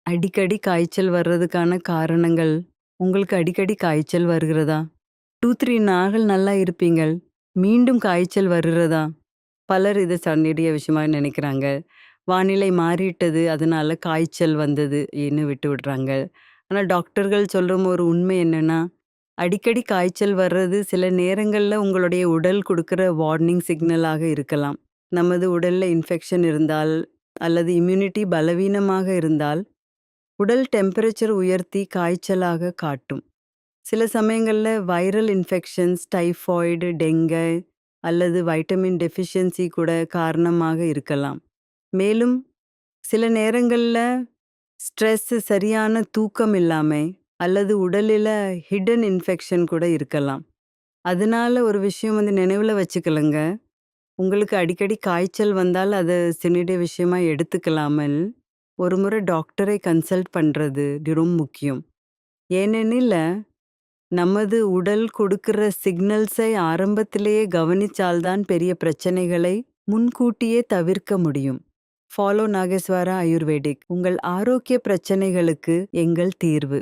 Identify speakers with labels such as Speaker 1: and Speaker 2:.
Speaker 1: அடிக்கடி காய்ச்சல் வர்றதுக்கான காரணங்கள், உங்களுக்கு அடிக்கடி காய்ச்சல் வருகிறதா? 2, 3 நாள்கள் நல்லா இருப்பீங்கள். மீண்டும் காய்ச்சல் வருகிறதா? பலர் இத சந்திடைய விஷயமா நினைக்கிறாங்க. வானிலை மாறிட்டது, அதனால காய்ச்சல் வந்தது ன்னு விட்டு விடுறாங்க. ஆனா டாக்டர்கள் சொல்ற ஒரு உண்மை என்னன்னா, அடிக்கடி காய்ச்சல் வர்றது சில நேரங்கள்ல உங்களுடைய உடல் குடுக்கிற வார்னிங் சிக்னலாக இருக்கலாம். நமது உடல்ல இன்ஃபெக்ஷன் இருந்தால், அல்லது இம்யூனிட்டி பலவீனமாக இருந்தால் உடல் டெம்பரேச்சர் உயர்த்தி காய்ச்சலாக காட்டும். சில சமயங்கள்ல வைரல் இன்ஃபெக்ஷன்ஸ், டைஃபாய்டு, டெங்கை அல்லது வைட்டமின் டெஃபிஷியன்சி கூட காரணமாக இருக்கலாம். மேலும் சில நேரங்கள்ல ஸ்ட்ரெஸ், சரியான தூக்கம் இல்லாமை அல்லது உடலில ஹிடன் இன்ஃபெக்ஷன் கூட இருக்கலாம். அதனால ஒரு விஷயம் நினைவுல வச்சுக்கலங்க. உங்களுக்கு அடிக்கடி காய்ச்சல் வந்தால் அத சினிடைய விஷயமா எடுத்துக்கலாமல், ஒரு முறை டாக்டரை கன்சல்ட் பண்றது ரொம்ப முக்கியம். ஏனெனில், நமது உடல் கொடுக்கிற சிக்னல்ஸை ஆரம்பத்திலேயே கவனிச்சால் தான் பெரிய பிரச்சனைகளை முன்கூட்டியே தவிர்க்க முடியும். Follow Nageswara ayurvedic. உங்கள் ஆரோக்கிய பிரச்சனைகளுக்கு எங்கள் தீர்வு.